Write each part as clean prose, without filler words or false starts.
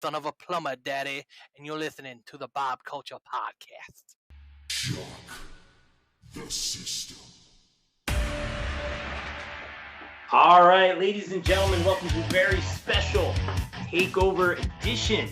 son of a plumber, Daddy, and you're listening to the Bob Culture Podcast. Shock the system. All right, ladies and gentlemen, welcome to a very special takeover edition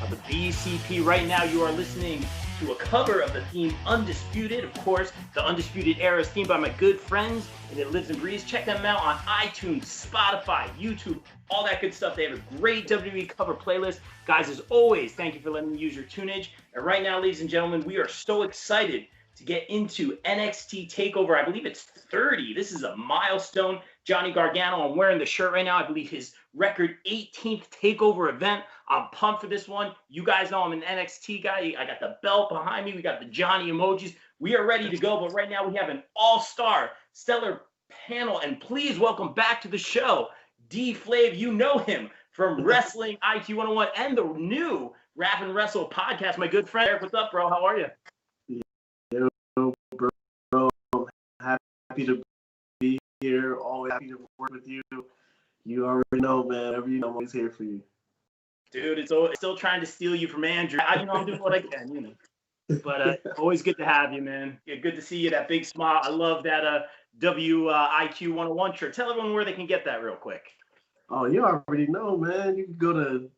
of the BCP. Right now, you are listening to a cover of the theme Undisputed. Of course, the Undisputed Era is themed by my good friends, and it lives and breathes. Check them out on iTunes, Spotify, YouTube, all that good stuff. They have a great WWE cover playlist. Guys, as always, thank you for letting me use your tunage. And right now, ladies and gentlemen, we are so excited to get into NXT TAKEOver. I believe it's 30. This is a milestone. Johnny Gargano, I'm wearing the shirt right now. I believe his record 18th TAKEOver event. I'm pumped for this one. You guys know I'm an NXT guy. I got the belt behind me. We got the Johnny emojis. We are ready to go, but right now we have an all-star stellar panel, and please welcome back to the show, D-Flav. You know him from Wrestling IQ 101 and the new RapnWrestle Podcast. My good friend, Derrick, what's up, bro? How are you? Yo, bro. Happy to be here. Always happy to work with you. You already know, man. Whatever you know, I'm always here for you. Dude, it's still trying to steal you from Andrew. I'm doing what I can, But always good to have you, man. Yeah, good to see you. That big smile. I love that IQ 101 shirt. Tell everyone where they can get that real quick. Oh, you already know, man. You can go to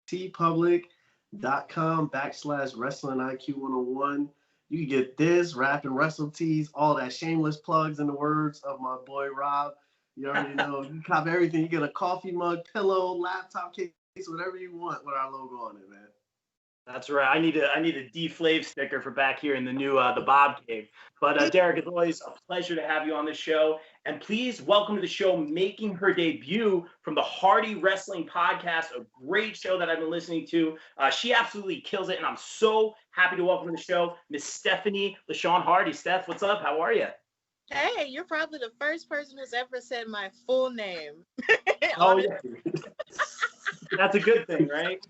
tpublic.com/WrestlingIQ101. You can get this, RapnWrestle tees, all that shameless plugs in the words of my boy Rob. You already know. You cop everything. You get a coffee mug, pillow, laptop case, whatever you want with our logo on it, man. That's right. I need a D-Flav sticker for back here in the new the Bob Cave. But Derrick, it's always a pleasure to have you on the show. And please welcome to the show, making her debut from the Hardy Wrestling Podcast, a great show that I've been listening to. She absolutely kills it, and I'm so happy to welcome to the show Miss Stephanie LaShawn Hardy. Steph, what's up? How are you? Hey, you're probably the first person who's ever said my full name. Oh, yeah. That's a good thing, right?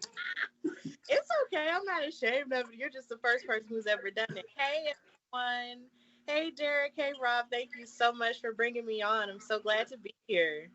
It's okay. I'm not ashamed of it. You're just the first person who's ever done it. Hey, everyone. Hey, Derrick. Hey, Rob. Thank you so much for bringing me on. I'm so glad to be here.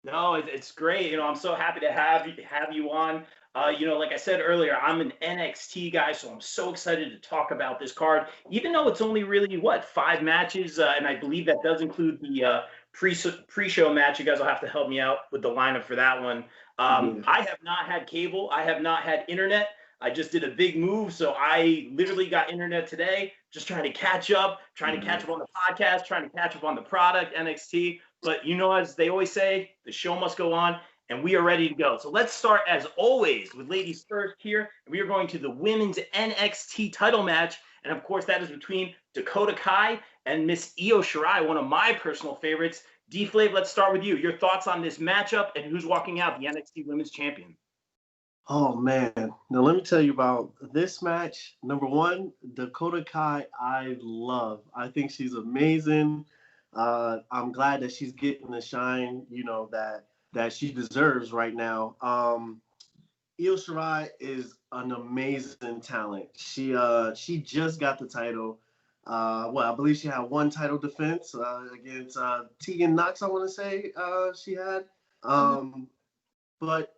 No, it's great. I'm so happy to have you on. Like I said earlier, I'm an NXT guy, so I'm so excited to talk about this card. Even though it's only really, 5 matches, and I believe that does include the pre-show match. You guys will have to help me out with the lineup for that one. I have not had cable. I have not had internet. I just did a big move, so I literally got internet today, just trying to catch up, trying to catch up on the podcast, trying to catch up on the product, NXT. But as they always say, the show must go on, and we are ready to go. So let's start, as always, with ladies first here. We are going to the women's NXT title match, and of course, that is between Dakota Kai and Miss Io Shirai, one of my personal favorites. D-Flav, let's start with you. Your thoughts on this matchup and who's walking out the NXT Women's Champion? Oh, man. Now, let me tell you about this match. Number one, Dakota Kai, I love. I think she's amazing. I'm glad that she's getting the shine, that she deserves right now. Io Shirai is an amazing talent. She just got the title. I believe she had one title defense against Tegan Knox, I want to say she had. But,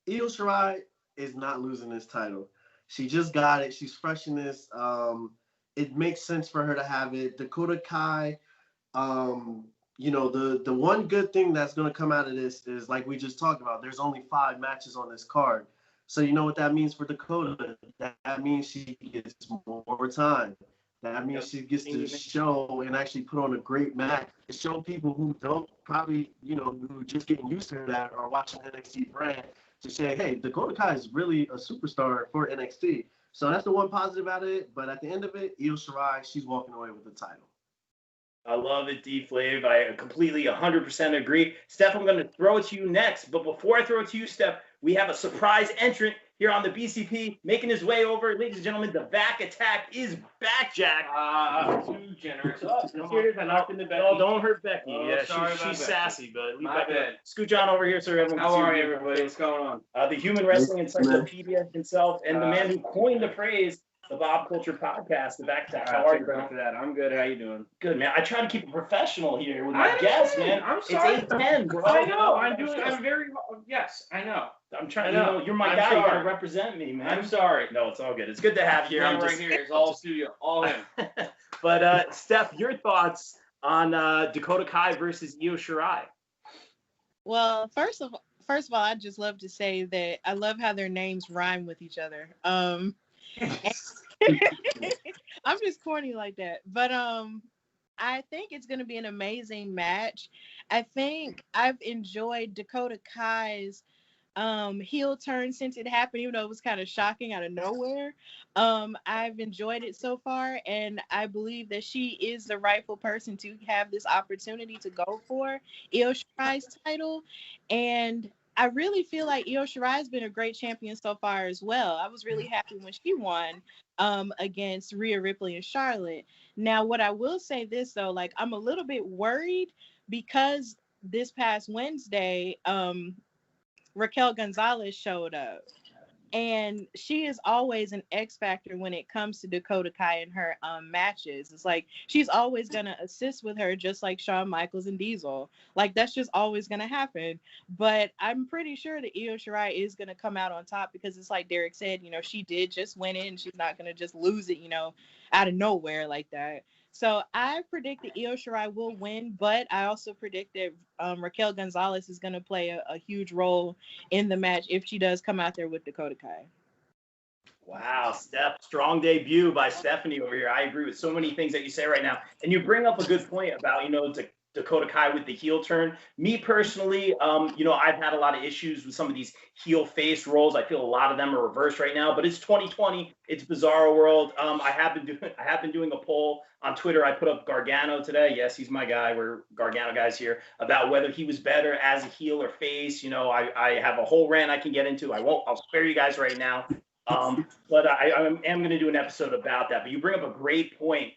Io Shirai is not losing this title. She just got it. She's fresh in this. It makes sense for her to have it. Dakota Kai, the one good thing that's going to come out of this is, like we just talked about, there's only 5 matches on this card. So you know what that means for Dakota? That means she gets more time. That means she gets to show and actually put on a great match to show people who don't probably, who are just getting used to that or watching NXT brand to say, hey, Dakota Kai is really a superstar for NXT. So that's the one positive about it. But at the end of it, Io Shirai, she's walking away with the title. I love it, D-Flav. I completely 100% agree. Steph, I'm going to throw it to you next. But before I throw it to you, Steph, we have a surprise entrant here on the BCP making his way over. Ladies and gentlemen, the Vacc attack is back, Jack. Too generous. Serious, I knocked into Becky. No, don't hurt Becky. Oh, yeah, she's sassy, but leave Becky. Scooch on over here so everyone can How see are you. you, everybody? What's going on? The human wrestling encyclopedia himself and the man who coined the phrase the Bob Culture Podcast, the Vacc. How I'll are take you, credit for bro? that. I'm good. How you doing? Good, man. I try to keep it professional here with I my guests, understand. man. I'm sorry. It's 8:10, bro. I know. I'm very. Yes, I know. I'm trying. I know. You're my I'm guy. You sorry. gotta represent me, man. I'm sorry. No, it's all good. It's good to have you here. I'm right here. It's all studio, all him. But Steph, your thoughts on Dakota Kai versus Io Shirai? Well, first of all, I'd just love to say that I love how their names rhyme with each other. I'm just corny like that. But I think it's going to be an amazing match. I think I've enjoyed Dakota Kai's heel turn since it happened, even though it was kind of shocking out of nowhere. I've enjoyed it so far, and I believe that she is the rightful person to have this opportunity to go for Io Shirai's title. And I really feel like Io Shirai has been a great champion so far as well. I was really happy when she won against Rhea Ripley and Charlotte. Now, what I will say this though, like I'm a little bit worried because this past Wednesday, Raquel Gonzalez showed up, and she is always an X factor when it comes to Dakota Kai and her matches. It's like she's always gonna assist with her, just like Shawn Michaels and Diesel. Like that's just always gonna happen. But I'm pretty sure that Io Shirai is gonna come out on top because it's like Derrick said, you know, she did just win it, and she's not gonna just lose it, you know, out of nowhere like that. So I predict that Io Shirai will win, but I also predict that Raquel Gonzalez is going to play a huge role in the match if she does come out there with Dakota Kai. Wow, Steph, strong debut by Stephanie over here. I agree with so many things that you say right now. And you bring up a good point about, you know, Dakota Kai with the heel turn. Me personally, you know, I've had a lot of issues with some of these heel face roles. I feel a lot of them are reversed right now, but it's 2020. It's Bizarro World. I have been doing a poll on Twitter. I put up Gargano today. Yes, he's my guy. We're Gargano guys here, about whether he was better as a heel or face. You know, I have a whole rant I can get into. I'll spare you guys right now. But I am going to do an episode about that. But you bring up a great point,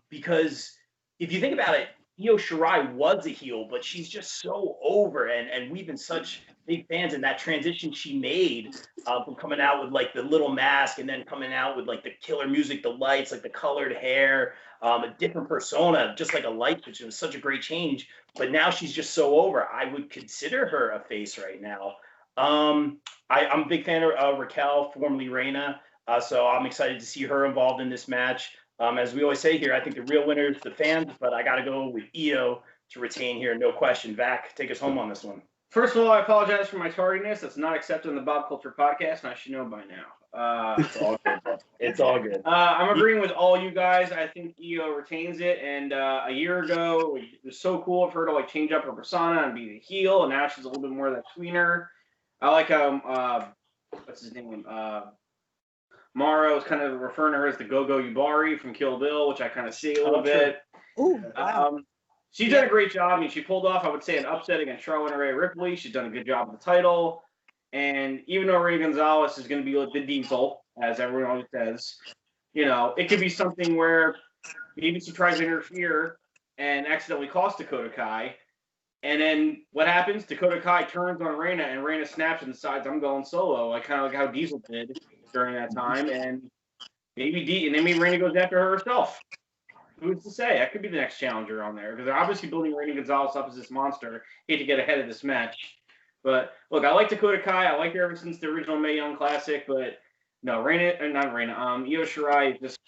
because if you think about it, Io Shirai was a heel, but she's just so over, and we've been such big fans in that transition she made from coming out with like the little mask and then coming out with like the killer music, the lights, like the colored hair, a different persona, just like a light switch. It was such a great change, but now she's just so over. I would consider her a face right now. I'm a big fan of Raquel, formerly Reina, so I'm excited to see her involved in this match. As we always say here, I think the real winner is the fans, but I got to go with Io to retain here, no question. Vacc, take us home on this one. First of all, I apologize for my tardiness. That's not accepted in the Bob Culture Podcast, and I should know by now. It's all good, bro. It's all good. I'm agreeing with all you guys. I think Io retains it, and a year ago, it was so cool of her to like change up her persona and be the heel, and now she's a little bit more of that tweener. I like how, what's his name? Morrow is kind of referring to her as the Go-Go Yubari from Kill Bill, which I kind of see a little bit. Ooh, wow. She's done a great job. I mean, she pulled off, I would say, an upset against Charlotte and Rhea Ripley. She's done a good job with the title. And even though Rhea Gonzalez is going to be like the Diesel, as everyone always says, you know, it could be something where maybe she tries to interfere and accidentally cost Dakota Kai. And then what happens? Dakota Kai turns on Reina, and Reina snaps and decides, I'm going solo, like kind of like how Diesel did during that time. And maybe Reina goes after her herself. Who's to say? That could be the next challenger on there, because they're obviously building Reina Gonzalez up as this monster. Hate to get ahead of this match. But look, I like Dakota Kai. I like her ever since the original Mae Young Classic. But no, Io Shirai is just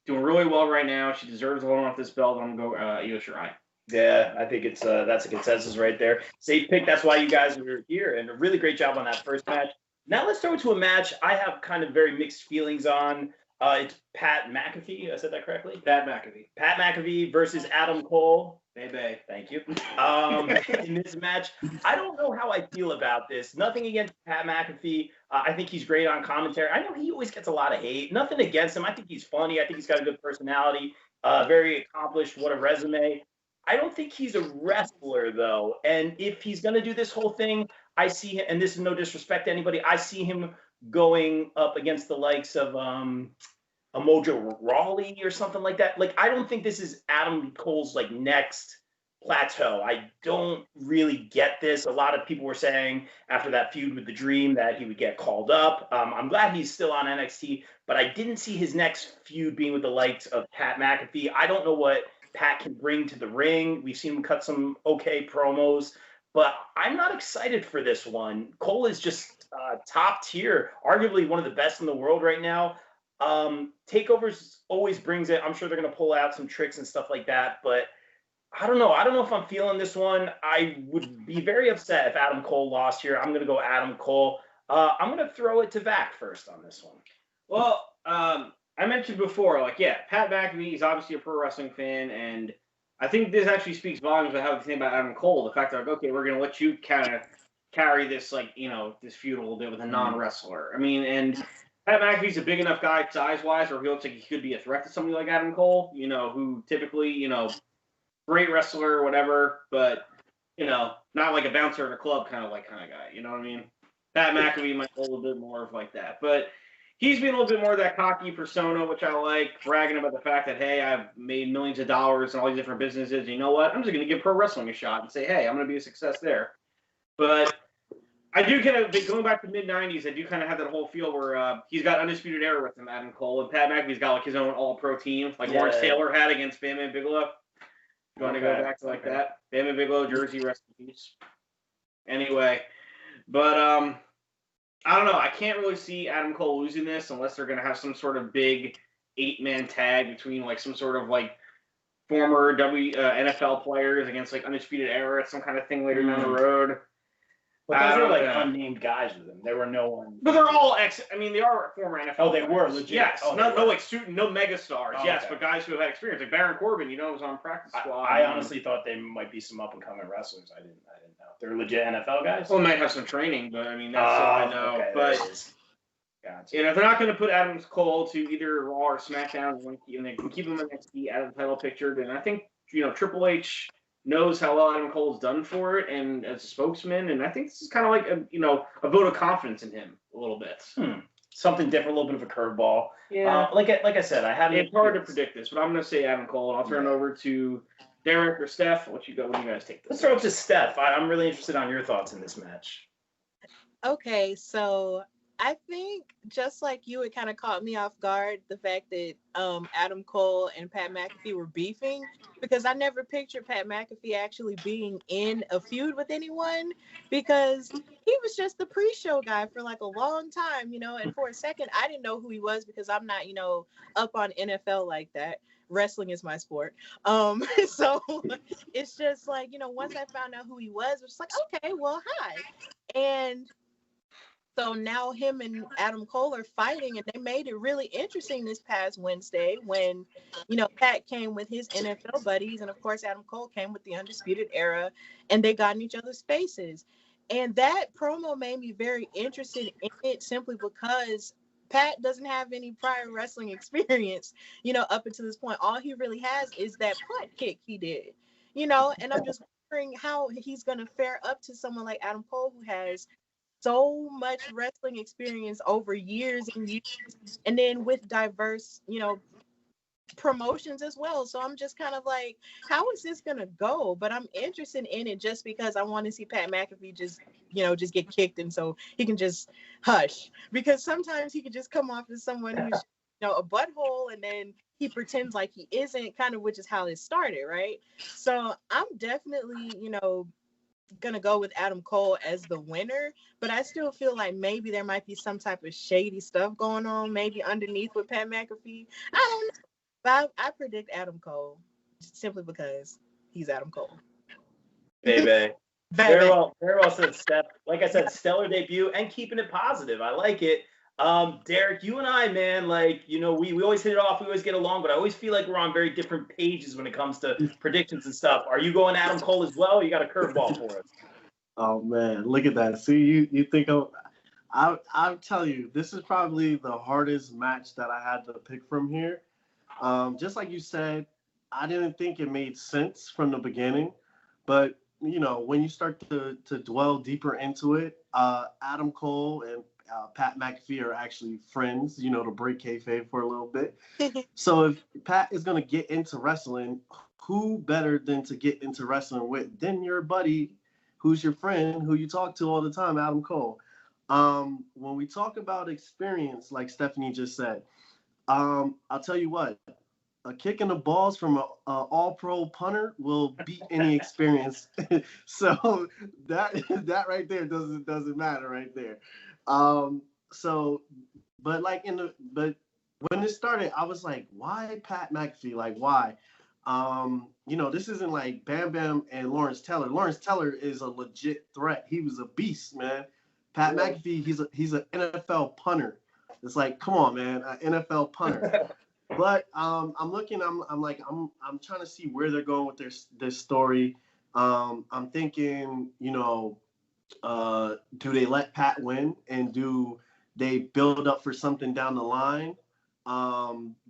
doing really well right now. She deserves holding off this belt. I'm going to go Io Shirai. Yeah, I think it's that's a consensus right there. Safe pick. That's why you guys are here, and a really great job on that first match. Now let's throw it to a match I have kind of very mixed feelings on. It's Pat Mcafee. I said that correctly? Pat McAfee. Pat McAfee versus Adam Cole. Baby. Thank you. In this match, I don't know how I feel about this. Nothing against Pat McAfee. I think he's great on commentary. I know he always gets a lot of hate. Nothing against him. I think he's funny. I think he's got a good personality. Very accomplished. What a resume. I don't think he's a wrestler, though. And if he's going to do this whole thing, I see him, and this is no disrespect to anybody, I see him going up against the likes of a Mojo Rawley or something like that. Like, I don't think this is Adam Cole's, like, next plateau. I don't really get this. A lot of people were saying after that feud with The Dream that he would get called up. I'm glad he's still on NXT, but I didn't see his next feud being with the likes of Pat McAfee. I don't know what Pat can bring to the ring. We've seen him cut some okay promos, but I'm not excited for this one. Cole is just top tier, arguably one of the best in the world right now. Takeovers always brings it. I'm sure they're going to pull out some tricks and stuff like that, but I don't know. I don't know if I'm feeling this one. I would be very upset if Adam Cole lost here. I'm going to go Adam Cole. I'm going to throw it to Vacc first on this one. Well, I mentioned before, like, yeah, Pat McAfee is obviously a pro wrestling fan, and I think this actually speaks volumes of how we think about Adam Cole. The fact that, like, okay, we're going to let you kind of carry this, like, you know, this feud a little bit with a non-wrestler. I mean, and Pat McAfee's a big enough guy size-wise where he looks like he could be a threat to somebody like Adam Cole, you know, who typically, you know, great wrestler or whatever, but, you know, not like a bouncer in a club kind of guy, you know what I mean? Pat McAfee might be a little bit more of like that, but he's being a little bit more of that cocky persona, which I like, bragging about the fact that, hey, I've made millions of dollars in all these different businesses. You know what? I'm just going to give pro wrestling a shot and say, hey, I'm going to be a success there. But I do kind of, going back to the mid-'90s, I do kind of have that whole feel where he's got Undisputed Era with him, Adam Cole, and Pat McAfee's got like his own all-pro team, like Lawrence Taylor had against Bam Bam Bigelow. You want to go back to like that? Bam Bam Bigelow, Jersey, rest in peace. Anyway, but I don't know. I can't really see Adam Cole losing this unless they're going to have some sort of big 8-man tag between like some sort of like former NFL players against like Undisputed Era, some kind of thing later down the road. But those are like unnamed guys with them. There were no one. But they're all they are former NFL. Oh, they players. were legit. Yes, no mega stars. Oh, yes, okay. but guys who have had experience, like Baron Corbin, you know, was on practice squad. I honestly thought they might be some up and coming wrestlers. I didn't know. They're legit NFL guys. Well, they might have some training, but I mean that's all I know. Okay, but gotcha. you know, if they're not going to put Adam Cole to either Raw or SmackDown, and they can keep him in NXT out of the title picture, then I think Triple H knows how well Adam Cole's done for it, and as a spokesman, and I think this is kind of like a vote of confidence in him a little bit. Something different, a little bit of a curveball. Yeah. Like I said, I haven't. It's hard to predict this, but I'm going to say Adam Cole, and I'll turn it over to Derrick or Steph. What do you guys take this? Let's throw it to Steph. I'm really interested on your thoughts in this match. Okay, so I think just like you, it kind of caught me off guard, the fact that Adam Cole and Pat McAfee were beefing, because I never pictured Pat McAfee actually being in a feud with anyone, because he was just the pre-show guy for like a long time, and for a second I didn't know who he was because I'm not, up on NFL like that. Wrestling is my sport. So it's just like, once I found out who he was, it was like, okay, well, hi. And so now him and Adam Cole are fighting, and they made it really interesting this past Wednesday when, Pat came with his NFL buddies, and of course Adam Cole came with the Undisputed Era, and they got in each other's faces. And that promo made me very interested in it simply because Pat doesn't have any prior wrestling experience, up until this point. All he really has is that punt kick he did, and I'm just wondering how he's going to fare up to someone like Adam Cole, who has so much wrestling experience over years and years, and then with diverse, promotions as well. So I'm just kind of like, how is this gonna go? But I'm interested in it just because I want to see Pat McAfee just get kicked, and so he can just hush, because sometimes he can just come off as someone who's a butthole, and then he pretends like he isn't, kind of, which is how it started, right? So I'm definitely gonna go with Adam Cole as the winner, but I still feel like maybe there might be some type of shady stuff going on, maybe underneath with Pat McAfee. I don't know, but I predict Adam Cole simply because he's Adam Cole. Baby. Very well said, Steph. Like I said, stellar debut and keeping it positive. I like it. Derrick, you and I, man, we always hit it off. We always get along, but I always feel like we're on very different pages when it comes to predictions and stuff. Are you going Adam Cole as well? Or you got a curveball for us? Oh man, look at that. See, you think I'll tell you, this is probably the hardest match that I had to pick from here. Just like you said, I didn't think it made sense from the beginning, but when you start to dwell deeper into it, Adam Cole and Pat McAfee are actually friends, to break kayfabe for a little bit. So if Pat is going to get into wrestling, who better than to get into wrestling with than your buddy, who's your friend, who you talk to all the time, Adam Cole. When we talk about experience, like Stephanie just said, I'll tell you what, a kick in the balls from an all-pro punter will beat any experience. So that right there doesn't matter right there. But when it started, I was like, why Pat McAfee? Like, why? This isn't like Bam Bam and Lawrence Taylor. Lawrence Taylor is a legit threat. He was a beast, man. Pat McAfee, he's an NFL punter. It's like, come on, man, an NFL punter. But I'm trying to see where they're going with this story. I'm thinking, do they let Pat win, and do they build up for something down the line?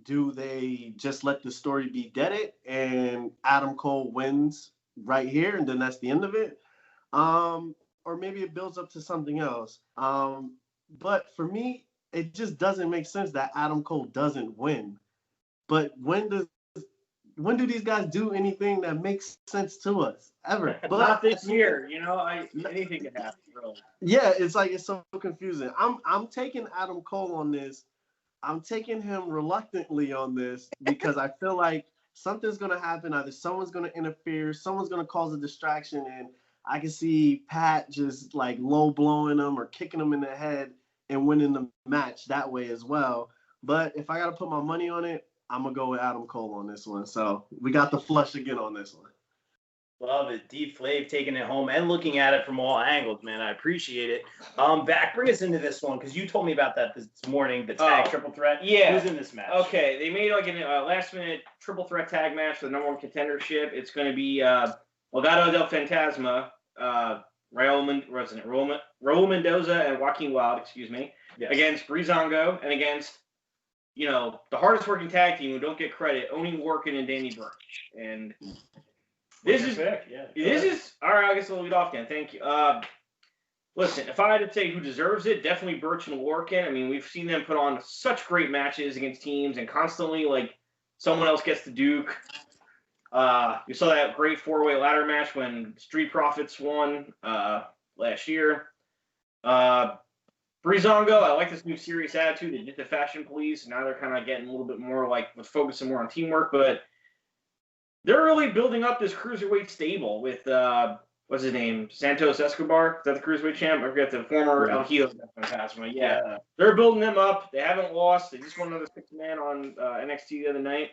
Do they just let the story be deaded and Adam Cole wins right here and then that's the end of it? Or maybe it builds up to something else. But for me, it just doesn't make sense that Adam Cole doesn't win. But when do these guys do anything that makes sense to us ever? But not this year, anything can happen, really. Yeah, it's so confusing. I'm taking Adam Cole on this. I'm taking him reluctantly on this because I feel like something's gonna happen. Either someone's gonna interfere, someone's gonna cause a distraction, and I can see Pat just like low blowing him or kicking him in the head and winning the match that way as well. But if I gotta put my money on it, I'm gonna go with Adam Cole on this one. So we got the flush again on this one. Love it. D-Flav taking it home and looking at it from all angles, man. I appreciate it. Vacc, bring us into this one because you told me about that this morning, the tag triple threat. Yeah. Who's in this match? Okay, they made like a last-minute triple threat tag match for the number one contendership. It's going to be Legado del Fantasma, Raul Mendoza and Joaquin Wilde, against Breezango and against, the hardest working tag team who don't get credit, Oni Lorcan and Danny Burch. And this is all right. I guess I'll lead off then. Thank you. Listen, if I had to say who deserves it, definitely Burch and Lorcan. I mean, we've seen them put on such great matches against teams, and constantly like someone else gets the Duke. You saw that great four-way ladder match when Street Profits won last year. Breezango, I like this new serious attitude. They did the Fashion Police. Now they're kind of getting a little bit more with focusing more on teamwork, but they're really building up this cruiserweight stable with, what's his name? Santos Escobar? Is that the cruiserweight champ? I forget, the former El Hijo Fantasma. Yeah. They're building them up. They haven't lost. They just won another 6-man on NXT the other night.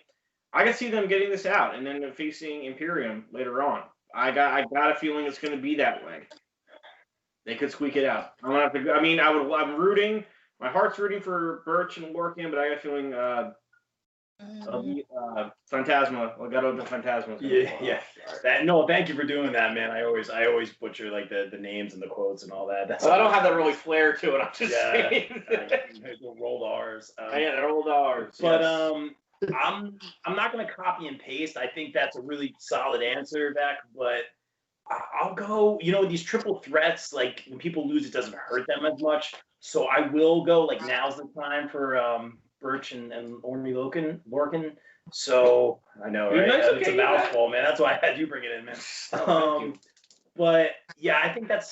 I can see them getting this out and then facing Imperium later on. I got a feeling it's going to be that way. They could squeak it out. I'm rooting. My heart's rooting for Burch and Lorcan, but I got a feeling Fantasma, Legado de Fantasma. Yeah. Thank you for doing that, man. I always butcher like the names and the quotes and all that. I don't have that really flair to it. I'm just saying. Rolled R's. The rolled R's. But I'm not gonna copy and paste. I think that's a really solid answer, Vacc. But I'll go. These triple threats, like when people lose, it doesn't hurt them as much. So I will go. Like now's the time for Burch and Orny Lorcan. So I know, right? It's a mouthful, man. That's why I had you bring it in, man. But yeah, I think I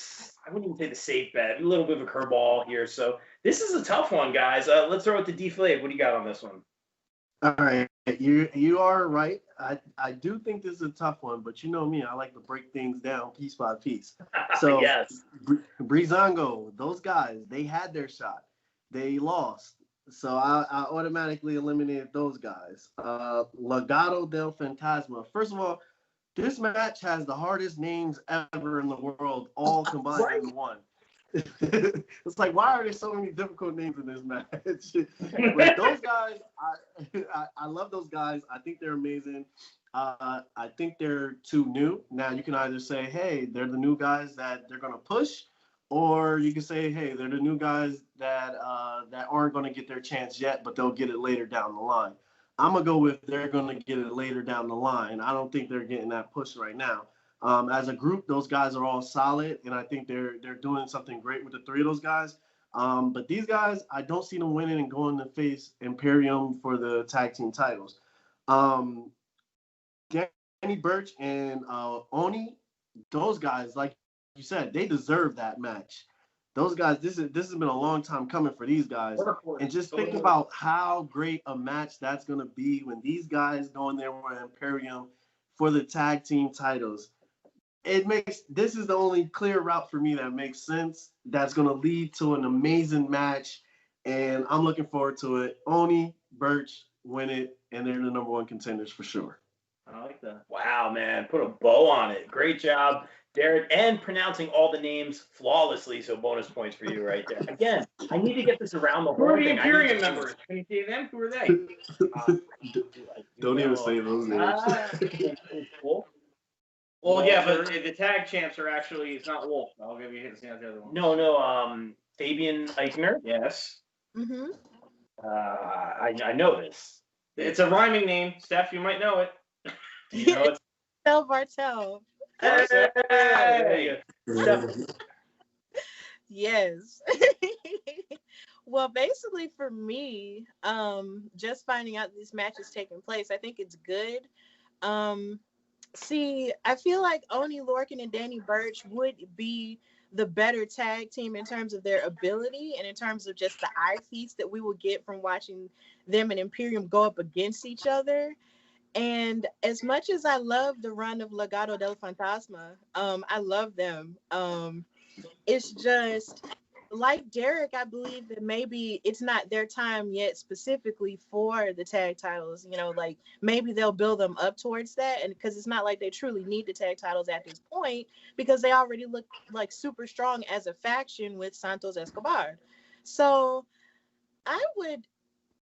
wouldn't even say the safe bet. A little bit of a curveball here. So this is a tough one, guys. Let's throw it to D-Flav. What do you got on this one? All right, you are right. I do think this is a tough one, but you know me, I like to break things down piece by piece. So yes. Breezango, those guys, they had their shot. They lost. So I automatically eliminated those guys. Legado del Fantasma. First of all, this match has the hardest names ever in the world, all combined in one. It's like, why are there so many difficult names in this match? But those guys, I love those guys. I think they're amazing. I think they're too new. Now you can either say, hey, they're the new guys that they're gonna push, or you can say, hey, they're the new guys that aren't gonna get their chance yet, but they'll get it later down the line. I'm gonna go with they're gonna get it later down the line. I don't think they're getting that push right now. As a group, those guys are all solid, and I think they're doing something great with the three of those guys. But these guys, I don't see them winning and going to face Imperium for the tag team titles. Danny Burch and Oni, those guys, like you said, they deserve that match. Those guys, this has been a long time coming for these guys. And just think about how great a match that's going to be when these guys go in there with Imperium for the tag team titles. This is the only clear route for me that makes sense. That's going to lead to an amazing match. And I'm looking forward to it. Oni, Burch win it, and they're the number one contenders for sure. I like that. Wow, man. Put a bow on it. Great job, Derek, and pronouncing all the names flawlessly, so bonus points for you right there. Again, I need to get this around the Who whole are the thing. Imperium members? Can you say them? Who are they? Don't even say those names. Wolf? Well, yeah, but the tag champs are actually, it's not Wolf. I'll give you the other one. No, Fabian Eichner. Yes. Mm-hmm. I know this. It's a rhyming name. Steph, you might know it. You know it's Tel Bartel. Hey! Yes. Well, basically for me, just finding out this match is taking place, I think it's good. See, I feel like Oni Lorcan and Danny Burch would be the better tag team in terms of their ability and in terms of just the eye feast that we will get from watching them and Imperium go up against each other. And as much as I love the run of Legado del Fantasma, I love them. It's just like Derek, I believe that maybe it's not their time yet specifically for the tag titles. You know, like maybe they'll build them up towards that. And because it's not like they truly need the tag titles at this point, because they already look like super strong as a faction with Santos Escobar. So I would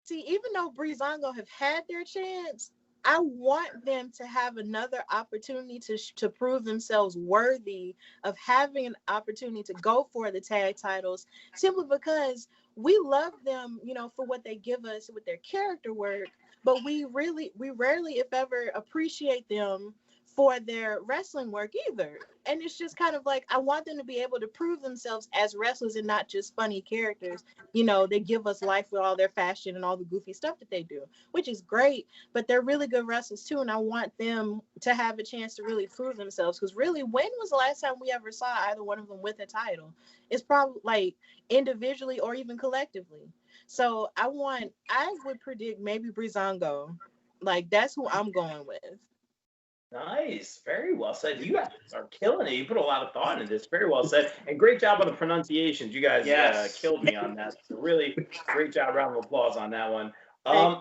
see, even though Breezango have had their chance, I want them to have another opportunity to prove themselves worthy of having an opportunity to go for the tag titles, simply because we love them, you know, for what they give us with their character work, but we rarely, if ever, appreciate them for their wrestling work either. And it's just kind of like, I want them to be able to prove themselves as wrestlers and not just funny characters. You know, they give us life with all their fashion and all the goofy stuff that they do, which is great, but they're really good wrestlers too. And I want them to have a chance to really prove themselves, because really, when was the last time we ever saw either one of them with a title? It's probably like individually or even collectively. So I would predict maybe Breezango. Like, that's who I'm going with. Nice. Very well said. You guys are killing it. You put a lot of thought into this. Very well said. And great job on the pronunciations. You guys killed me on that. So really great job. Round of applause on that one.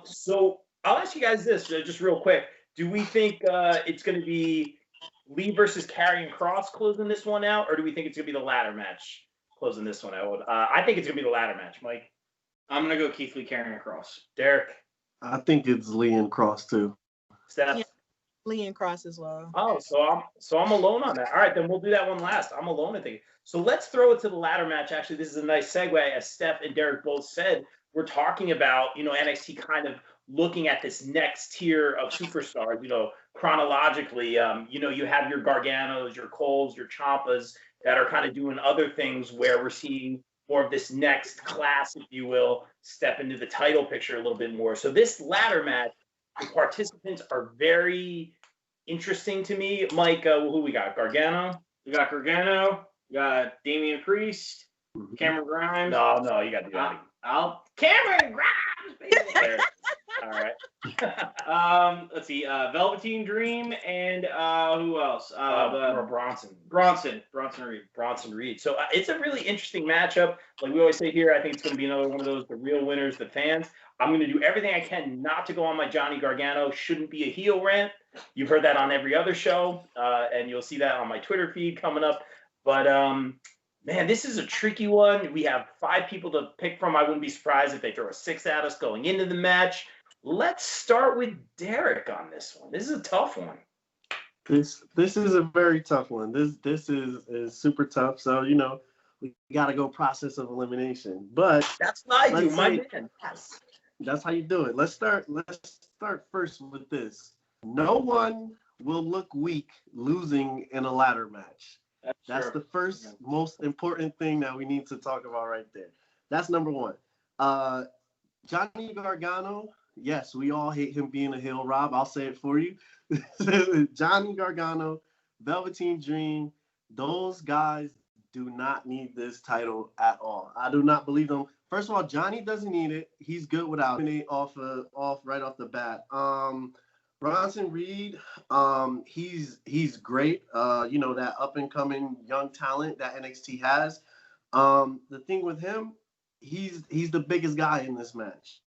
So I'll ask you guys this just real quick. Do we think it's going to be Lee versus Karrion Kross closing this one out, or do we think it's going to be the ladder match closing this one out? I think it's going to be the ladder match, Mike. I'm going to go Keith Lee, Karrion Kross. Derek? I think it's Lee and Kross too. Steph? Yeah. Lee and Kross as well. Oh, so I'm alone on that. All right, then we'll do that one last. I'm alone, I think. So let's throw it to the ladder match. Actually, this is a nice segue. As Steph and Derek both said, we're talking about, you know, NXT kind of looking at this next tier of superstars, you know, chronologically. You know, you have your Garganos, your Coles, your Ciampas that are kind of doing other things where we're seeing more of this next class, if you will, step into the title picture a little bit more. So this ladder match, the participants are very interesting to me. Mike, who we got? Gargano? We got Gargano. We got Damien Priest. Cameron Grimes. No, you got to do that. Cameron Grimes, baby. All right. Let's see. Velveteen Dream and who else? Bronson Reed. So it's a really interesting matchup. Like we always say here, I think it's going to be another one of those, the real winners, the fans. I'm going to do everything I can not to go on my Johnny Gargano shouldn't be a heel rant. You've heard that on every other show, and you'll see that on my Twitter feed coming up. But, man, this is a tricky one. We have 5 people to pick from. I wouldn't be surprised if they throw a 6 at us going into the match. Let's start with Derek on this one. This is a tough one. This is a very tough one. This is super tough. So, you know, we got to go process of elimination. But that's what I do, my man. Yes. That's how you do it. Let's start first with this. No one will look weak losing in a ladder match. That's the first most important thing that we need to talk about right there. That's number one. Johnny Gargano, Yes, we all hate him being a heel, Rob. I'll say it for you. Johnny Gargano, Velveteen Dream, those guys do not need this title at all. I do not believe them. First of all, Johnny doesn't need it. He's good without it. Off right off the bat. Bronson Reed, he's great. That up and coming young talent that NXT has. The thing with him, he's the biggest guy in this match.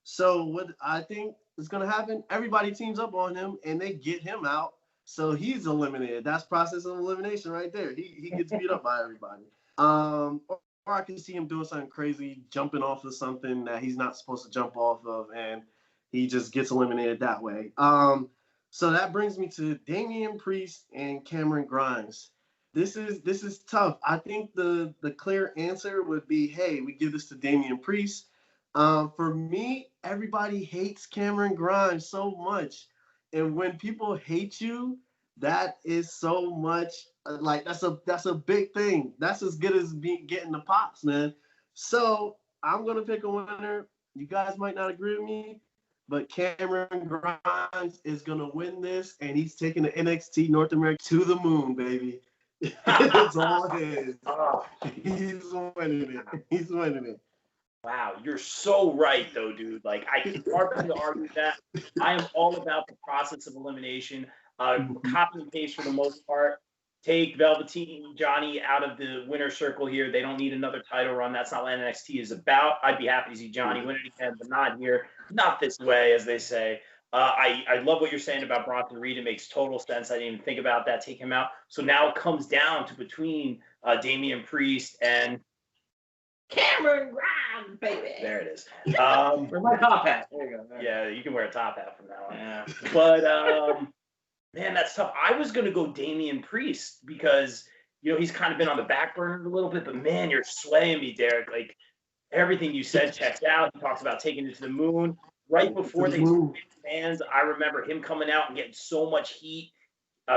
So what I think is going to happen, everybody teams up on him and they get him out. So he's eliminated. That's process of elimination right there. He gets beat up by everybody. Or I can see him doing something crazy, jumping off of something that he's not supposed to jump off of, and he just gets eliminated that way. So that brings me to Damien Priest and Cameron Grimes. This is tough. I think the clear answer would be, hey, we give this to Damien Priest. For me, everybody hates Cameron Grimes so much. And when people hate you, that is so much, like, that's a big thing. That's as good as getting the pops, man. So I'm going to pick a winner. You guys might not agree with me, but Cameron Grimes is going to win this, and he's taking the NXT North America to the moon, baby. It's all his. He's winning it. Wow, you're so right, though, dude. Like, I can hardly argue that. I am all about the process of elimination. Copy and paste for the most part. Take Velveteen Johnny out of the winner circle here. They don't need another title run. That's not what NXT is about. I'd be happy to see Johnny win it again, but not here. Not this way, as they say. I love what you're saying about Bronson Reed. It makes total sense. I didn't even think about that. Take him out. So now it comes down to between Damien Priest and Cameron Grimes, baby. There it is. Where's my top hat? There you go. Yeah, you can wear a top hat from now on. Yeah. But, man, that's tough. I was going to go Damien Priest because, he's kind of been on the back burner a little bit. But, man, you're swaying me, Derek. Like, everything you said checks out. He talks about taking it to the moon. Right before they switched fans, I remember him coming out and getting so much heat.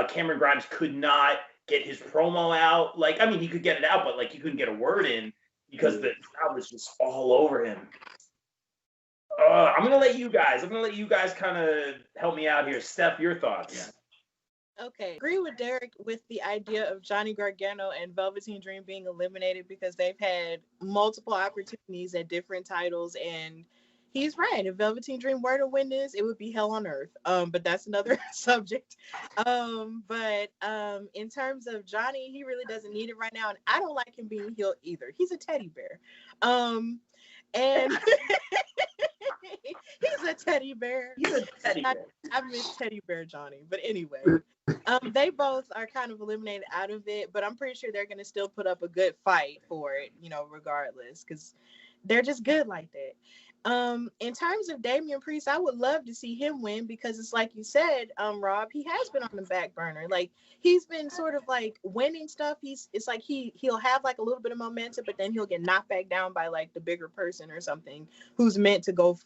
Cameron Grimes could not get his promo out. Like, I mean, he could get it out, but, like, he couldn't get a word in because the crowd was just all over him. I'm gonna let you guys kind of help me out here. Steph, your thoughts? Okay, agree with Derek with the idea of Johnny Gargano and Velveteen Dream being eliminated because they've had multiple opportunities at different titles, and he's right. If Velveteen Dream were to win this, it would be hell on earth. But that's another subject. But in terms of Johnny, he really doesn't need it right now, and I don't like him being heel either. He's a teddy bear. And he's a teddy bear. He's a teddy bear. I miss Teddy Bear Johnny. But anyway, they both are kind of eliminated out of it, but I'm pretty sure they're going to still put up a good fight for it, regardless, because they're just good like that. In terms of Damien Priest, I would love to see him win because it's like you said, Rob, he has been on the back burner. Like, he's been sort of like winning stuff. It's like he'll have like a little bit of momentum, but then he'll get knocked back down by like the bigger person or something who's meant to go,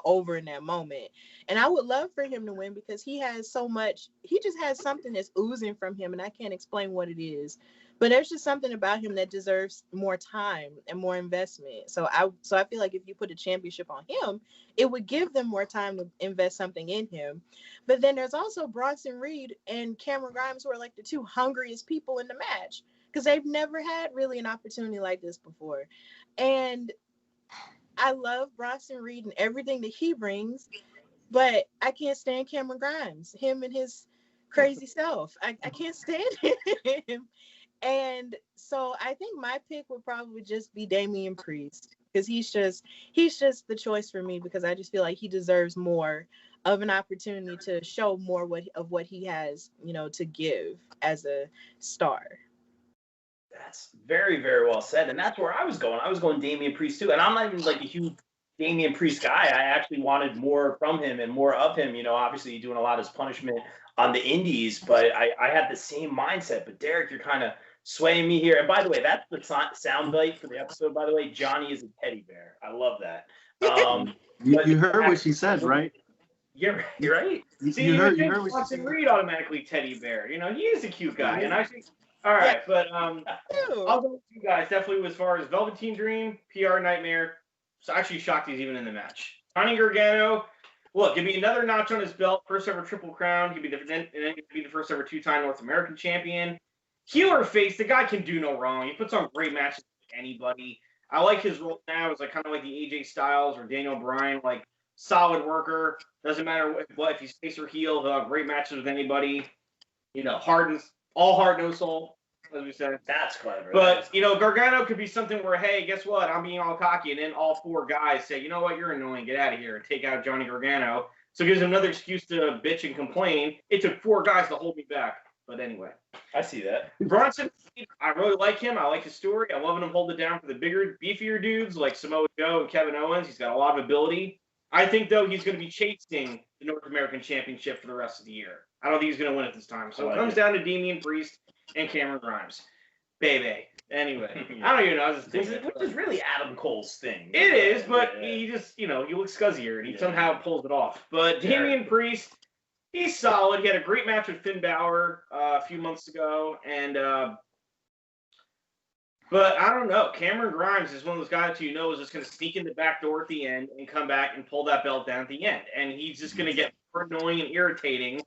over in that moment. And I would love for him to win because he has so much, he just has something that's oozing from him, and I can't explain what it is. But there's just something about him that deserves more time and more investment. So I feel like if you put a championship on him, it would give them more time to invest something in him. But then there's also Bronson Reed and Cameron Grimes, who are like the two hungriest people in the match because they've never had really an opportunity like this before. And I love Bronson Reed and everything that he brings, but I can't stand Cameron Grimes, him and his crazy self. I can't stand him. And so I think my pick would probably just be Damien Priest because he's just the choice for me because I just feel like he deserves more of an opportunity to show more of what he has, to give as a star. That's very, very well said. And that's where I was going. I was going Damien Priest too. And I'm not even like a huge Damien Priest guy. I actually wanted more from him and more of him. Obviously doing a lot of his punishment on the indies, but I had the same mindset. But Derek, you're kind of swaying me here. And by the way, that's the sound bite for the episode. By the way, Johnny is a teddy bear. I love that. You heard what she said, right? You're right. See, you heard what she said. Reed automatically teddy bear. He is a cute guy. And I think, all right, but I'll go with you guys definitely as far as Velveteen Dream, PR Nightmare. So actually shocked he's even in the match. Johnny Gargano, look, give me another notch on his belt. First ever Triple Crown. He'd be the first ever 2-time North American champion. Heel or face, the guy can do no wrong. He puts on great matches with anybody. I like his role now as like kind of like the AJ Styles or Daniel Bryan, like solid worker. Doesn't matter what if he's face or heel. He'll have great matches with anybody. You know, all heart, no soul, as we said. That's clever. But, you know, Gargano could be something where, hey, guess what? I'm being all cocky. And then all four guys say, you know what? You're annoying. Get out of here. And take out Johnny Gargano. So it gives him another excuse to bitch and complain. It took 4 guys to hold me back. But anyway. I see that. Bronson, I really like him. I like his story. I'm loving him hold it down for the bigger, beefier dudes like Samoa Joe and Kevin Owens. He's got a lot of ability. I think, though, he's going to be chasing the North American Championship for the rest of the year. I don't think he's going to win it this time. So it comes down to Damien Priest and Cameron Grimes. Baby. Anyway, I don't even know. Which is really Adam Cole's thing. It is, but he just, you know, he looks scuzzier, and he somehow pulls it off. But Damien Priest, he's solid. He had a great match with Finn Balor a few months ago, and but I don't know. Cameron Grimes is one of those guys who you know is just going to sneak in the back door at the end and come back and pull that belt down at the end, and he's just going to get more annoying and irritating,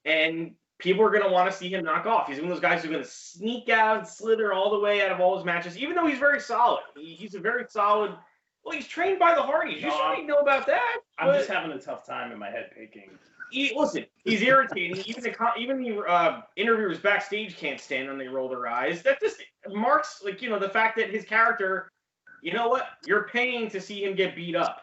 and people are going to want to see him knock off. He's one of those guys who's going to sneak out and slither all the way out of all his matches, even though he's very solid. He's a very solid. Well, he's trained by the Hardys. You should know about that. I'm just having a tough time in my head picking. Listen, he's irritating. Even the interviewers backstage can't stand when they roll their eyes. That just marks, like, you know, the fact that his character, you know what? You're paying to see him get beat up.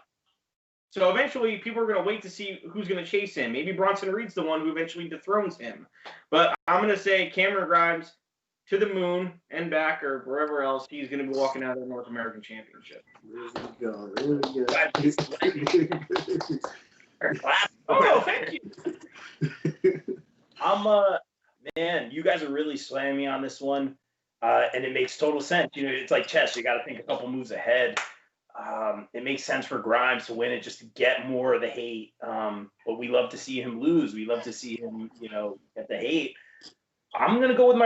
So eventually, people are going to wait to see who's going to chase him. Maybe Bronson Reed's the one who eventually dethrones him. But I'm going to say Cameron Grimes to the moon and back, or wherever else, he's going to be walking out of the North American Championship. There we go. Oh, thank you. Man, you guys are really swaying me on this one, and it makes total sense. You know, it's like chess. You got to think a couple moves ahead. It makes sense for Grimes to win it just to get more of the hate. But we love to see him lose. We love to see him, you know, get the hate. I'm gonna go with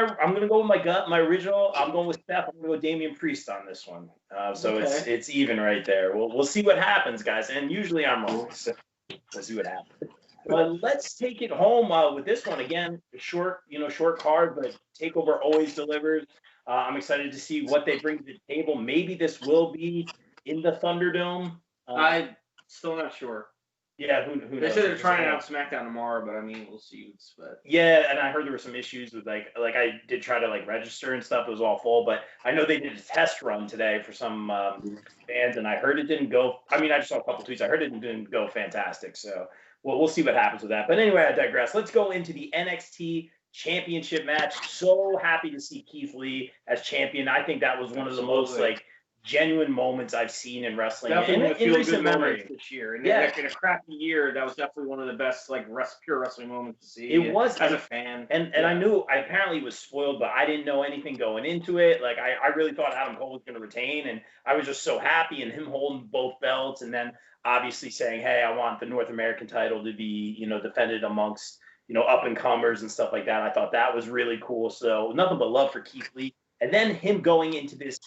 my gut, my original. I'm going with Steph. I'm gonna go with Damien Priest on this one. So Okay. it's even right there. We'll see what happens, guys. And usually I'm wrong. So we'll see what happens. But let's take it home with this one again. Short card, but TakeOver always delivers. I'm excited to see what they bring to the table. Maybe this will be in the Thunderdome. I'm still not sure. Yeah, who knows? They said they're trying it out SmackDown tomorrow, but I mean, we'll see. But yeah, and I heard there were some issues with like I did try to like register and stuff. It was all full, but I know they did a test run today for some fans, and I heard it didn't go. I mean, I just saw a couple tweets. I heard it didn't go fantastic. So we'll see what happens with that. But anyway, I digress. Let's go into the NXT Championship match. So happy to see Keith Lee as champion. I think that was one of the most like genuine moments I've seen in wrestling in recent memory this year. And in a crappy year, that was definitely one of the best like pure wrestling moments to see. It was as a fan. And I knew I apparently was spoiled, but I didn't know anything going into it. Like I really thought Adam Cole was going to retain, and I was just so happy, and him holding both belts, and then obviously saying, hey, I want the North American title to be, you know, defended amongst, you know, up and comers and stuff like that. I thought that was really cool. So nothing but love for Keith Lee. And then him going into this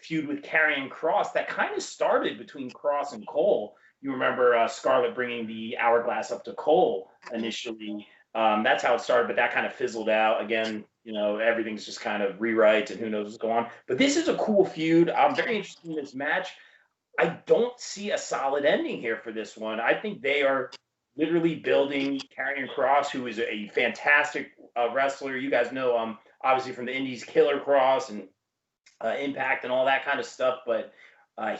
feud with Karrion Kross that kind of started between Kross and Cole. You remember Scarlett bringing the hourglass up to Cole initially. That's how it started, but that kind of fizzled out. Again, you know, everything's just kind of rewrites and who knows what's going on. But this is a cool feud. I'm very interested in this match. I don't see a solid ending here for this one. I think they are literally building Karrion Kross, who is a fantastic wrestler. You guys know, obviously from the Indies, Killer Kross and Impact and all that kind of stuff, but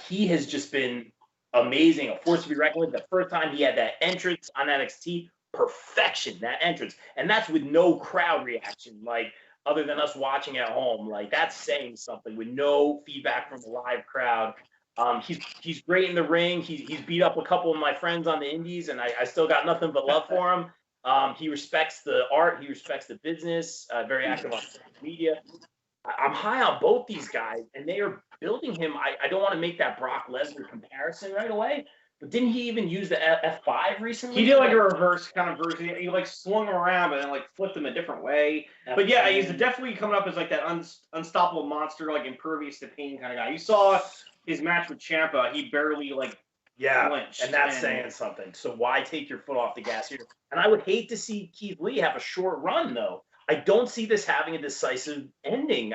he has just been amazing, a force to be reckoned with. The first time he had that entrance on NXT, perfection, that entrance, and that's with no crowd reaction, like other than us watching at home. Like that's saying something with no feedback from the live crowd. He's great in the ring. He's beat up a couple of my friends on the Indies, and I still got nothing but love for him. He respects the art. He respects the business. Very active on social media. I'm high on both these guys, and they are building him. I don't want to make that Brock Lesnar comparison right away, but didn't he even use the F5 recently? He did like a reverse kind of version. He like swung him around, but then like flipped him a different way. But yeah, he's definitely coming up as like that unstoppable monster, like impervious to pain kind of guy. You saw his match with Ciampa. He barely like Yeah, clinched. and that's saying something. So why take your foot off the gas here? And I would hate to see Keith Lee have a short run, though. I don't see this having a decisive ending.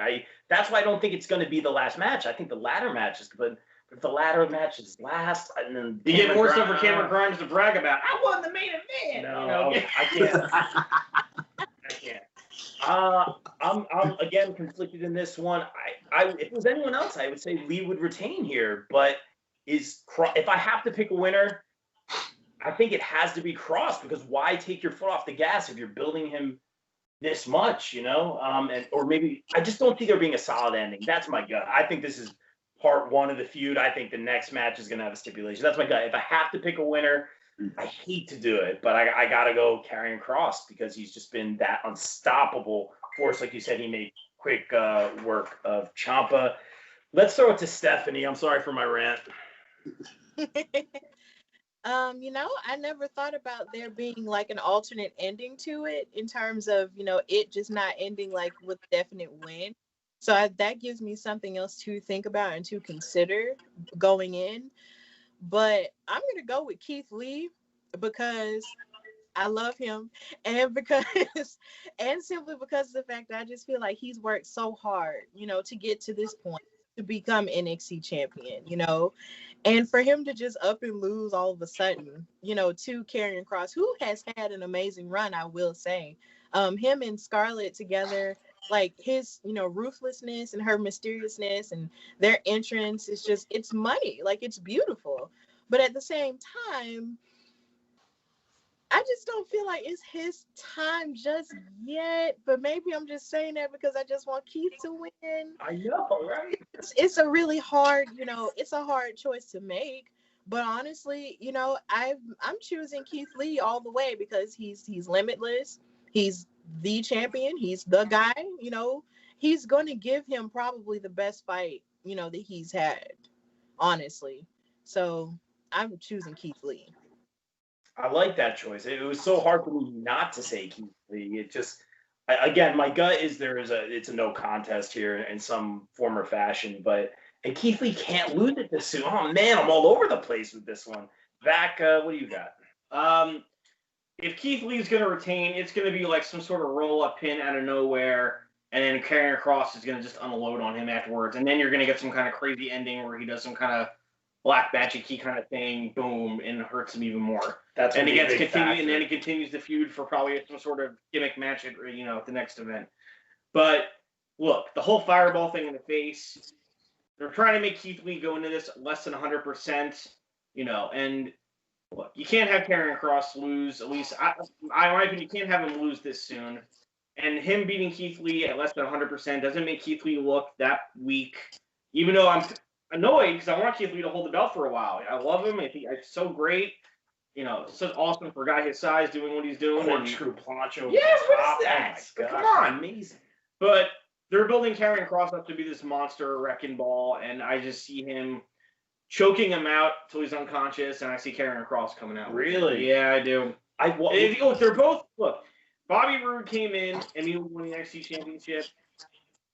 That's why I don't think it's going to be the last match. I think the ladder match is good. But if the ladder match is last, and then you get more stuff for Cameron Grimes to brag about. I won the main event. No, I can't. I can't. I'm again conflicted in this one. If it was anyone else, I would say Lee would retain here. But if I have to pick a winner, I think it has to be Cross, because why take your foot off the gas if you're building him this much, or maybe I just don't see there being a solid ending. That's my gut. I think this is part one of the feud. I think the next match is going to have a stipulation. That's my gut. If I have to pick a winner, I hate to do it, but I got to go Karrion Kross, because he's just been that unstoppable force. Like you said, he made quick work of Ciampa. Let's throw it to Stephanie. I'm sorry for my rant. I never thought about there being like an alternate ending to it, in terms of, it just not ending like with definite win. So that gives me something else to think about and to consider going in. But I'm going to go with Keith Lee, because I love him, and simply because of the fact that I just feel like he's worked so hard, to get to this point, to become NXT champion, and for him to just up and lose all of a sudden, to Karrion Kross, who has had an amazing run, I will say. Him and Scarlett together, like his, ruthlessness and her mysteriousness and their entrance is just, it's money. Like, it's beautiful. But at the same time, I just don't feel like it's his time just yet. But maybe I'm just saying that because I just want Keith to win. I know, right? It's a really hard, it's a hard choice to make. But honestly, I'm choosing Keith Lee all the way, because he's limitless. He's the champion. He's the guy. He's going to give him probably the best fight, that he's had, honestly. So I'm choosing Keith Lee. I like that choice. It was so hard for me not to say Keith Lee. It just, again, my gut is it's a no contest here in some form or fashion. And Keith Lee can't lose it this soon. Oh man, I'm all over the place with this one. Vacc, what do you got? If Keith Lee's going to retain, it's going to be like some sort of roll-up pin out of nowhere, and then Karrion Kross is going to just unload on him afterwards, and then you're going to get some kind of crazy ending where he does some kind of black magic-y kind of thing, boom, and hurts him even more. And then it continues the feud for probably some sort of gimmick match at the next event. But look, the whole fireball thing in the face, they're trying to make Keith Lee go into this less than 100%, and look, you can't have Karrion Kross lose. At least, in my opinion, you can't have him lose this soon. And him beating Keith Lee at less than 100% doesn't make Keith Lee look that weak. Even though I'm annoyed, because I want Keith Lee to hold the belt for a while. I love him. I think it's so great. So awesome for a guy his size doing what he's doing. True plancho. Yeah, what is that? Oh my God. Come on, amazing. But they're building Karrion Kross up to be this monster wrecking ball, and I just see him choking him out till he's unconscious, and I see Karrion Kross coming out. Really? Yeah, I do. They're both, look, Bobby Roode came in and he won the NXT Championship.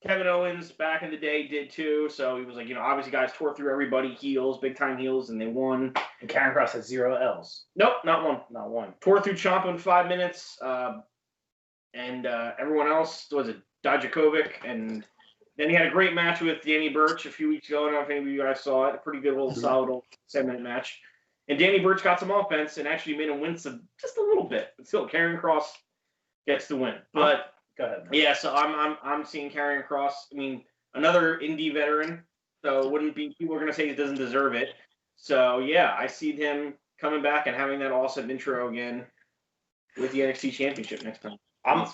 Kevin Owens back in the day did too, so he was like, obviously guys tore through everybody, heels, big time heels, and they won. And Karrion Kross has 0 L's. Nope, not one. Not one. Tore through Ciampa in 5 minutes, and everyone else was it Dijakovic, and then he had a great match with Danny Burch a few weeks ago. I don't know if any of you guys saw it. A pretty good little solid little 7-minute match. And Danny Burch got some offense and actually made him win just a little bit. But still, Karrion Kross gets the win. But go ahead. Yeah, so I'm seeing Karrion Kross. I mean, another indie veteran. So it wouldn't be people are gonna say he doesn't deserve it. So yeah, I see him coming back and having that awesome intro again with the NXT Championship next time. I'm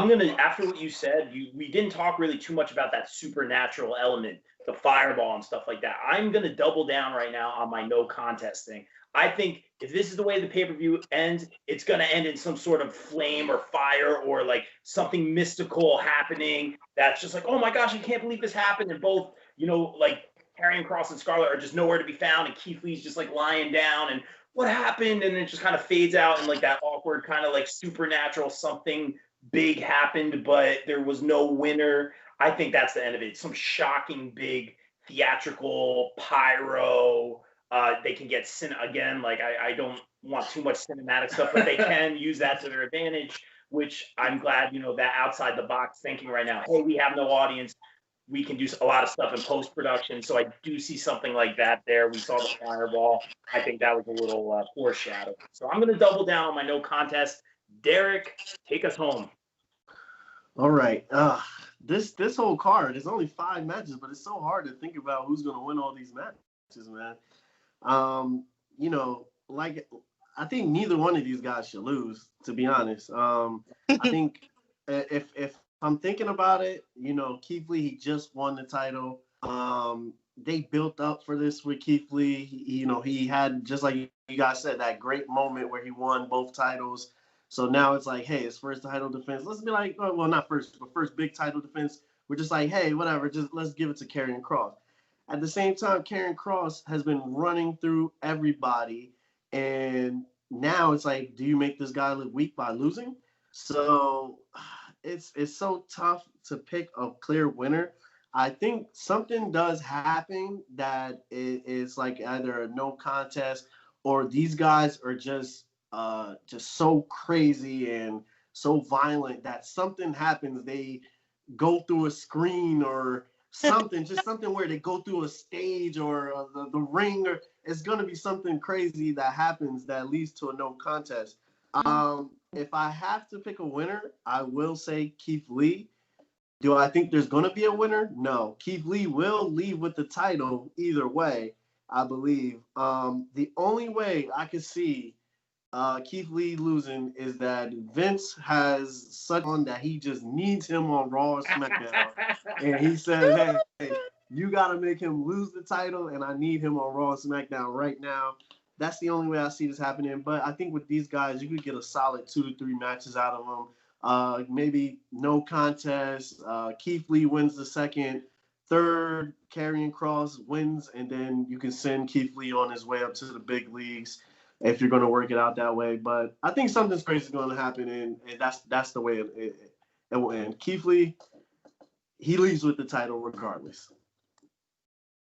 gonna, after what you said, we didn't talk really too much about that supernatural element, the fireball and stuff like that. I'm gonna double down right now on my no contest thing. I think if this is the way the pay-per-view ends, it's gonna end in some sort of flame or fire or like something mystical happening that's just like, oh my gosh, I can't believe this happened. And both, like Karrion Kross and Scarlett are just nowhere to be found, and Keith Lee's just like lying down and what happened, and it just kind of fades out and like that awkward kind of like supernatural something big happened, but there was no winner. I think that's the end of it. Some shocking big theatrical pyro they can get again. Like I don't want too much cinematic stuff, but they can use that to their advantage. Which I'm glad, that outside the box thinking right now. Hey, we have no audience. We can do a lot of stuff in post production. So I do see something like that there. We saw the fireball. I think that was a little foreshadowing. So I'm going to double down on my no contest. Derrick, take us home. All right. This whole card is only 5 matches, but it's so hard to think about who's going to win all these matches, man. Like I think neither one of these guys should lose, to be honest. I think if I'm thinking about it, Keith Lee, he just won the title. They built up for this with Keith Lee. He had, just like you guys said, that great moment where he won both titles. So now it's like, hey, his first title defense. Let's be like, well, not first, but first big title defense. We're just like, hey, whatever, just let's give it to Karrion Kross. At the same time, Karrion Kross has been running through everybody. And now it's like, do you make this guy look weak by losing? So it's so tough to pick a clear winner. I think something does happen that is like either a no contest or these guys are just so crazy and so violent that something happens. They go through a screen or something, just something where they go through a stage or the ring, or it's going to be something crazy that happens that leads to a no contest. If I have to pick a winner, I will say Keith Lee. Do I think there's going to be a winner? No. Keith Lee will leave with the title either way, I believe. The only way I could see Keith Lee losing is that Vince has such on that he just needs him on Raw or SmackDown. And he said, hey, you got to make him lose the title, and I need him on Raw and SmackDown right now. That's the only way I see this happening. But I think with these guys, you could get a solid 2 to 3 matches out of them. Maybe no contest. Keith Lee wins the second. Third, Karrion Kross wins, and then you can send Keith Lee on his way up to the big leagues if you're going to work it out that way. But I think something's crazy is going to happen, and that's the way it will end. Keith Lee, he leaves with the title regardless.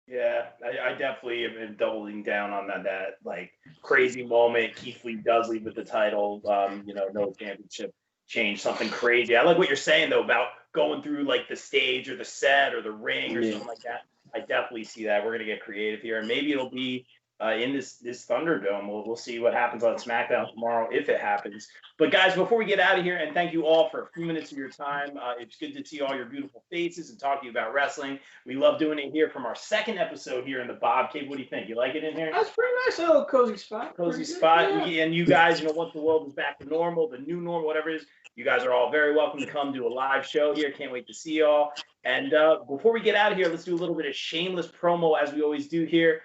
Yeah, I definitely am doubling down on that like crazy moment. Keith Lee does leave with the title. No championship change, something crazy. I like what you're saying though about going through like the stage or the set or the ring or something like that. I definitely see that. We're gonna get creative here, and maybe it'll be in this Thunderdome. We'll see what happens on SmackDown tomorrow if it happens. But guys, before we get out of here, and thank you all for a few minutes of your time. It's good to see all your beautiful faces and talk to you about wrestling. We love doing it here from our second episode here in the Bob Cave. What do you think? You like it in here? That's pretty nice, a little cozy spot. Cozy spot. Yeah. And you guys, once the world is back to normal, the new normal, whatever it is, you guys are all very welcome to come do a live show here. Can't wait to see y'all. And before we get out of here, let's do a little bit of shameless promo as we always do here.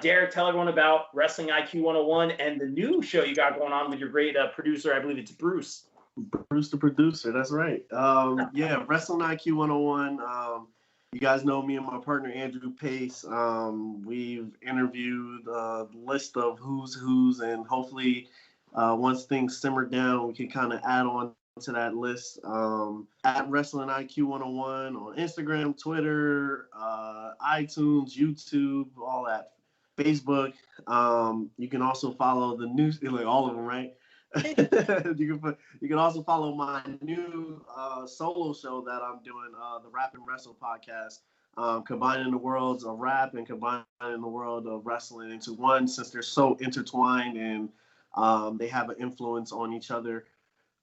Derrick, tell everyone about Wrestling IQ 101 and the new show you got going on with your great producer. I believe it's Bruce. Bruce the producer, that's right. Wrestling IQ 101. You guys know me and my partner Andrew Pace. We've interviewed a list of who's, and hopefully once things simmer down, we can kind of add on to that list. At Wrestling IQ 101 on Instagram, Twitter, iTunes, YouTube, all that. Facebook. You can also follow the news, like all of them, right? You can also follow my new solo show that I'm doing, the RapnWrestle Podcast, combining the worlds of rap and combining the world of wrestling into one, since they're so intertwined and they have an influence on each other.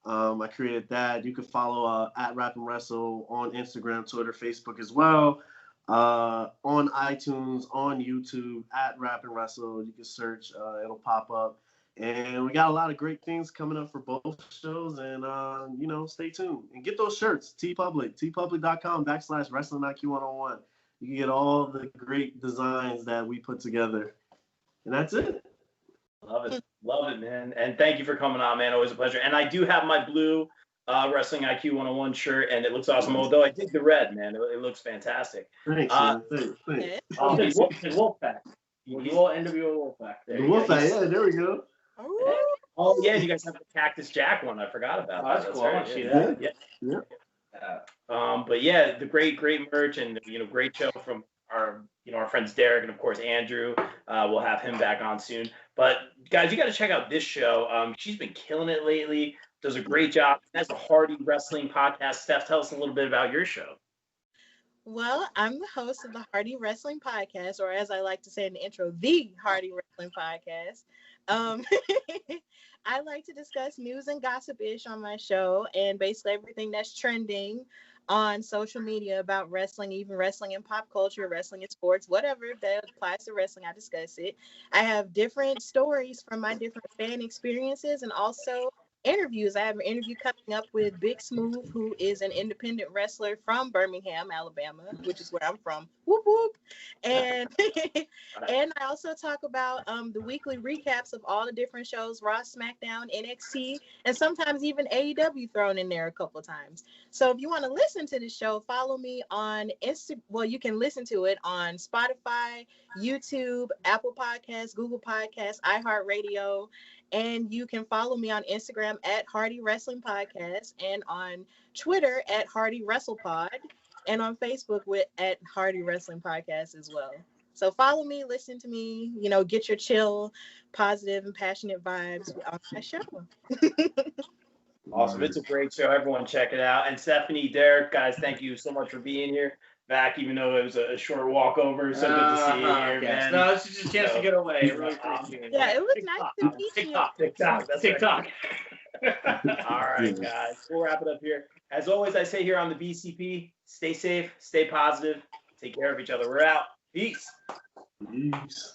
I created that. You can follow at RapnWrestle on Instagram, Twitter, Facebook as well. On iTunes, on YouTube, at RapnWrestle. You can search, it'll pop up. And we got a lot of great things coming up for both shows. And, stay tuned. And get those shirts, tpublic.com/WrestlingIQ101. You can get all the great designs that we put together. And that's it. Love it, man. And thank you for coming on, man. Always a pleasure. And I do have my blue Wrestling IQ 101 shirt, and it looks awesome. Although I dig the red, man. It looks fantastic. Thanks. Wolfpack. You all NWO Wolfpack. Wolfpack, yeah, there we go. Oh, yeah, you guys have the Cactus Jack one. I forgot about that. That's cool. I see that. Yeah. But yeah, the great merch and great show from our friends Derrick and of course Andrew. We'll have him back on soon. But guys, you got to check out this show. She's been killing it lately. Does a great job. That's the Hardy Wrestling Podcast. Steph, tell us a little bit about your show. Well, I'm the host of the Hardy Wrestling Podcast, or as I like to say in the intro, the Hardy Wrestling Podcast. I like to discuss news and gossip-ish on my show and basically everything that's trending on social media about wrestling, even wrestling in pop culture, wrestling in sports, whatever that applies to wrestling, I discuss it. I have different stories from my different fan experiences and also interviews. I have an interview coming up with Big Smooth, who is an independent wrestler from Birmingham, Alabama, which is where I'm from. Whoop whoop. And and I also talk about the weekly recaps of all the different shows, Raw, SmackDown, NXT, and sometimes even AEW thrown in there a couple of times. So if you want to listen to the show, follow me on Instagram. Well, you can listen to it on Spotify, YouTube, Apple Podcasts, Google Podcasts, iHeartRadio. And you can follow me on Instagram at Hardy Wrestling Podcast and on Twitter at Hardy Wrestle Pod and on Facebook at Hardy Wrestling Podcast as well. So follow me, listen to me, get your chill, positive, and passionate vibes on my show. Awesome. It's a great show. Everyone check it out. And Stephanie, Derrick, guys, thank you so much for being here. Vacc, even though it was a short walkover. So good to see you here, man. No, it's just a chance to get away. Really appreciate it. Yeah, it was nice to meet you. TikTok. That's TikTok. Right. All right, guys. We'll wrap it up here. As always, I say here on the BCP, stay safe, stay positive, take care of each other. We're out. Peace. Peace.